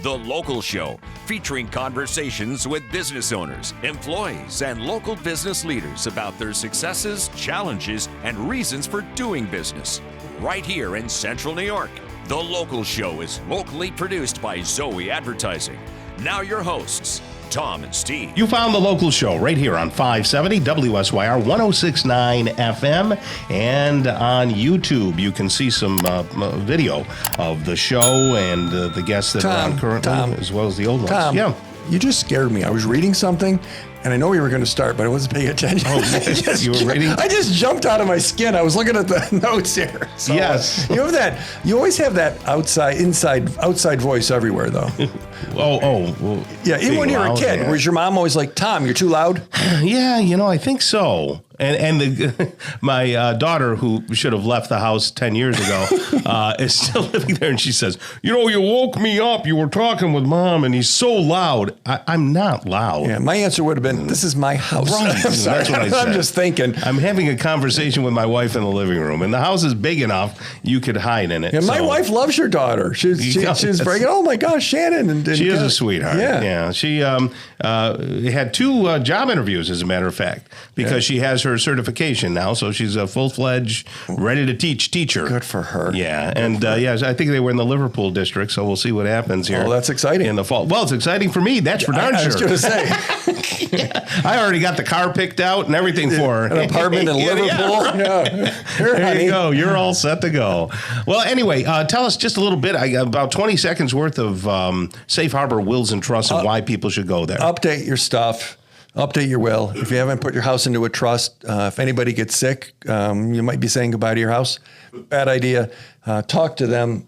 The Local Show, featuring conversations with business owners, employees, and local business leaders about their successes, challenges, and reasons for doing business. Right here in Central New York. The Local Show is locally produced by Zoey Advertising. Now your hosts, Tom and Steve. You found The Local Show right here on 570 WSYR 106.9 FM and on YouTube. You can see some video of the show and the guests that are on currently, as well as the old ones. Tom, yeah. You just scared me. I was reading something, and I know we were going to start, but I wasn't paying attention. Oh, you were reading? I just jumped out of my skin. I was looking at the notes here. So, yes. You have that. You always have that outside voice everywhere, though. Well, yeah, even when you were a kid, yeah. Was your mom always like, Tom, you're too loud? Yeah, I think so. And my daughter, who should have left the house 10 years ago, is still living there. And she says, you woke me up. You were talking with Mom, and he's so loud. I'm not loud. Yeah, my answer would have been, this is my house. Right. I'm sorry. That's what I said. I'm just thinking. I'm having a conversation with my wife in the living room, and the house is big enough you could hide in it. And my wife loves your daughter. She's breaking, oh my gosh, Shannon. And she is a sweetheart. Yeah. She had 2 job interviews, as a matter of fact, because she has her certification now, so she's a full-fledged, ready to teach teacher. Good for her. Yeah, and I think they were in the Liverpool district, so we'll see what happens here. Oh, that's exciting. In the fall. Well, it's exciting for me, that's for darn sure. I was going to say. I already got the car picked out and everything for her. An apartment in Liverpool. Yeah. There you go. You're all set to go. Well, anyway, tell us just a little bit, about 20 seconds worth of Safe Harbor wills and trusts and why people should go there. Update your stuff. Update your will. If you haven't put your house into a trust, if anybody gets sick, you might be saying goodbye to your house. Bad idea. Talk to them.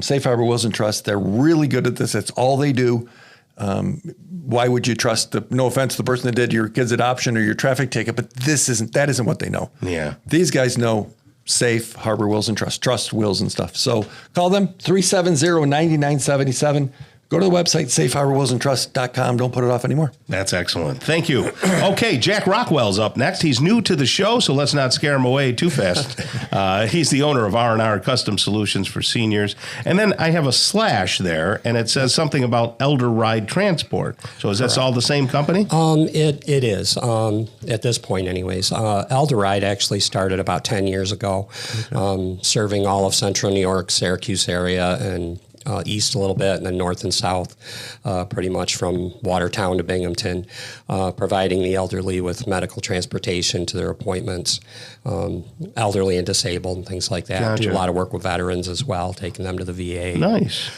Safe Harbor Wills and Trusts. They're really good at this. That's all they do. Why would you trust no offense, the person that did your kid's adoption or your traffic ticket, but that isn't what they know. Yeah. These guys know Safe Harbor Wills and Trusts, trust wills and stuff. So call them 370-9977. Go to the website, safeharborwillsandtrust.com. Don't put it off anymore. That's excellent. Thank you. Okay, Jack Rockwell's up next. He's new to the show, so let's not scare him away too fast. He's the owner of R&R Custom Solutions for Seniors. And then I have a slash there, and it says something about Elder Ride Transport. So is that all the same company? It is, at this point anyways. Elder Ride actually started about 10 years ago, serving all of Central New York, Syracuse area, and east a little bit, and then north and south, pretty much from Watertown to Binghamton, providing the elderly with medical transportation to their appointments, elderly and disabled and things like that. Gotcha. Do a lot of work with veterans as well, taking them to the VA. Nice.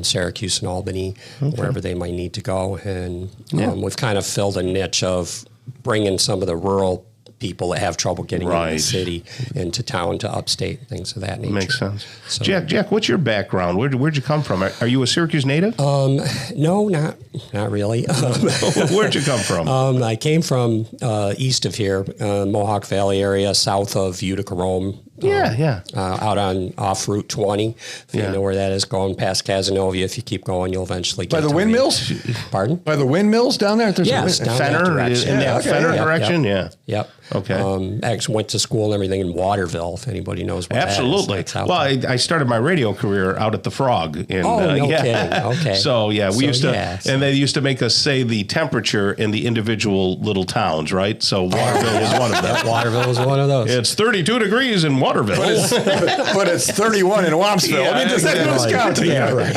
Syracuse and Albany, wherever they might need to go. And we've kind of filled a niche of bringing some of the rural people that have trouble getting into the city, into town, to upstate, things of that nature. Makes sense. So, Jack, what's your background? Where'd you come from? Are you a Syracuse native? No, not really. Where'd you come from? I came from east of here, Mohawk Valley area, south of Utica, Rome. Out on off Route 20, if you know where that is, going past Casanova. If you keep going, you'll eventually get by the windmills. Pardon? By the windmills down there. Yes, down that direction. In that Fenner direction. Yep. Okay. Actually went to school and everything in Waterville, if anybody knows what Absolutely. that is. Well, I started my radio career out at the Frog. No kidding. Okay. So, we used to, and they used to make us say the temperature in the individual little towns, right? So Waterville was one of them. Waterville was one of those. It's 32 degrees in Waterville. But it's 31 in Wampsville. Does that lose count? Yeah, right.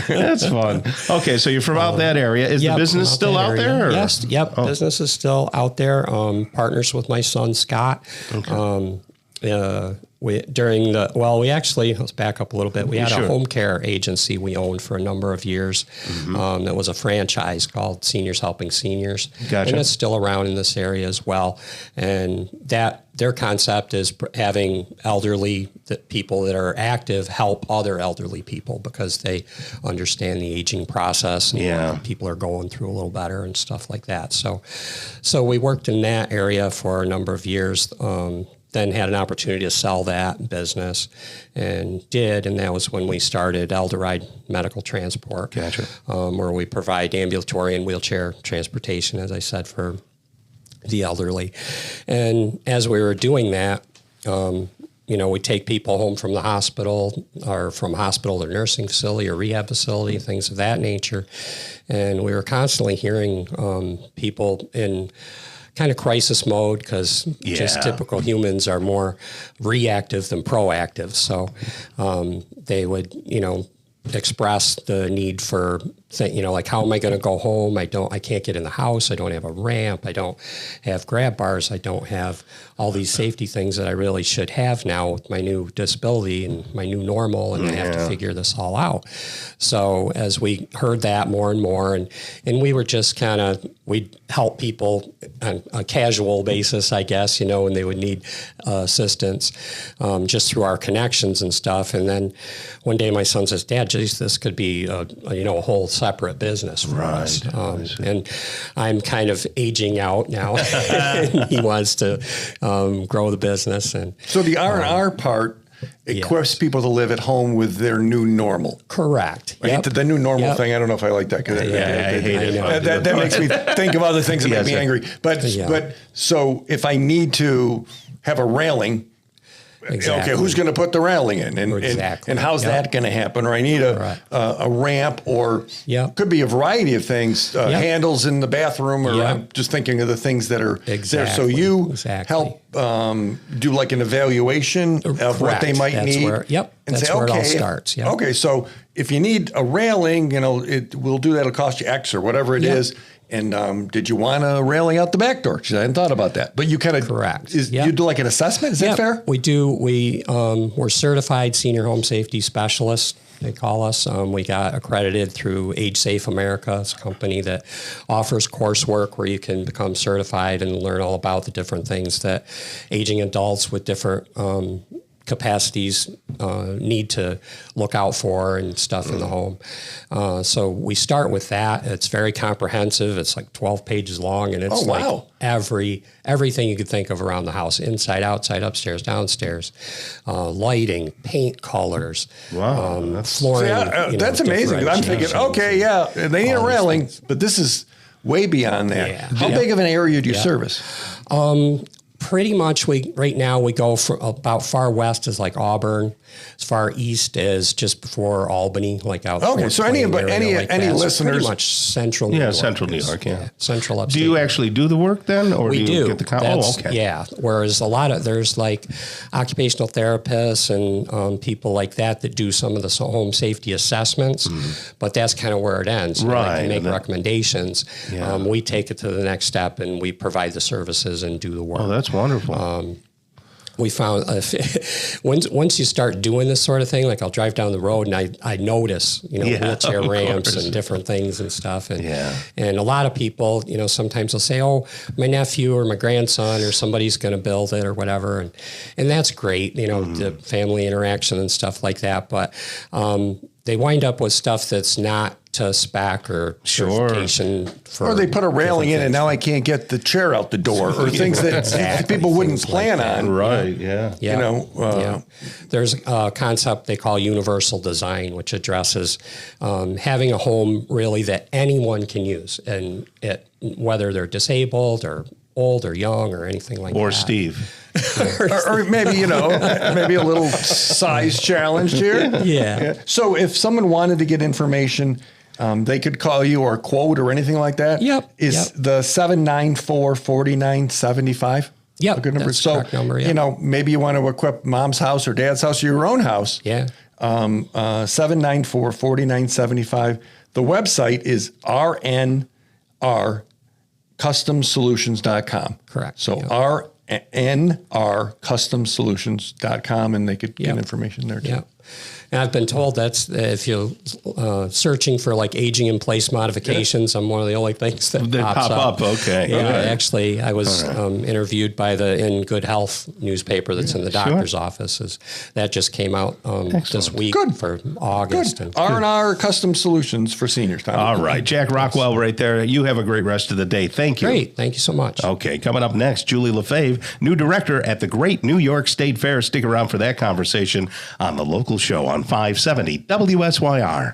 That's fun. Okay, so you're from out that area. Is the business still out there? Or? Yes. Yep. Business is still out there. Partners with my son, Scott. Okay. Let's back up a little bit. We had a home care agency we owned for a number of years. That was a franchise called Seniors Helping Seniors. Gotcha. And it's still around in this area as well. And their concept is having elderly people that are active help other elderly people because they understand the aging process and what people are going through a little better and stuff like that. So we worked in that area for a number of years. Then had an opportunity to sell that business and that was when we started Elder Ride Medical Transport. Gotcha. Where we provide ambulatory and wheelchair transportation, as I said, for the elderly. And as we were doing that, we take people home from the hospital or from hospital or nursing facility or rehab facility, things of that nature. And we were constantly hearing people in kind of crisis mode because just typical humans are more reactive than proactive. So they would, express the need for, like, how am I going to go home? I can't get in the house. I don't have a ramp. I don't have grab bars. I don't have all these safety things that I really should have now with my new disability and my new normal, and I have to figure this all out. So as we heard that more and more, and we were just we'd help people on a casual basis, I guess, when they would need assistance, just through our connections and stuff. And then one day my son says, Dad, geez, this could be a whole separate business for us. And I'm kind of aging out now. And he wants to grow the business. And so the R&R part equips people to live at home with their new normal. Correct. Right? The new normal thing, I don't know if I like that. I hate it. That makes me think of other things that make me angry. But so if I need to have a railing, okay, who's going to put the railing in? And how's that going to happen? Or I need a ramp, or could be a variety of things, handles in the bathroom, or I'm just thinking of the things that are there. So you help do like an evaluation of what they might need. And say, where it all starts. Okay, so if you need a railing, we'll do that. It'll cost you X or whatever it is. And did you want a railing out the back door? I hadn't thought about that. But you kind of you do like an assessment. Is that fair? We do. We're certified senior home safety specialists, they call us. We got accredited through Age Safe America. It's a company that offers coursework where you can become certified and learn all about the different things that aging adults with different capacities need to look out for and stuff in the home. So we start with that. It's very comprehensive. It's like 12 pages long, and it's everything you could think of around the house, inside, outside, upstairs, downstairs, lighting, paint colors, flooring. That's amazing. I'm thinking, they need a railing, but this is way beyond that. Yeah. How big of an area do you service? Pretty much, right now we go from about far west is like Auburn, as far east as just before Albany, like out. Okay, so any listeners, pretty much central New York. Central New York, central upstate. Do you actually do the work then, or we do you do. Get the Yeah. Whereas there's like occupational therapists and people like that do some of the home safety assessments, but that's kind of where it ends. Right. They can make recommendations. We take it to the next step and we provide the services and do the work. Oh, that's wonderful. We found once you start doing this sort of thing, like I'll drive down the road and I notice, wheelchair ramps and different things and stuff. And a lot of people, sometimes they'll say, oh, my nephew or my grandson or somebody's going to build it or whatever. And that's great, the family interaction and stuff like that. But they wind up with stuff that's not to spec or certification. Or they put a railing in and now I can't get the chair out the door, or things that people wouldn't plan on. Right, There's a concept they call universal design, which addresses having a home really that anyone can use, and whether they're disabled or old or young or anything like that. Or Steve. or maybe, maybe a little size challenged here. Yeah. So if someone wanted to get information, they could call you or quote or anything like that. Is the 794-4975? Yep. A good number. That's the correct number, maybe you want to equip mom's house or dad's house or your own house. 794-4975. The website is rnrcustomsolutions.com. Correct. So rnrcustomsolutions.com, and they could get information there too. And I've been told that's if you're searching for like aging in place modifications, I'm one of the only things that pops up. Okay. Actually, I was interviewed by the In Good Health newspaper that's in the doctor's office. That just came out this week for August. Good. R&R Custom Solutions for Seniors. All right. Jack Rockwell right there. You have a great rest of the day. Thank you. Great. Thank you so much. Okay. Coming up next, Julie LaFave, new director at the Great New York State Fair. Stick around for that conversation on the local show on 570 WSYR.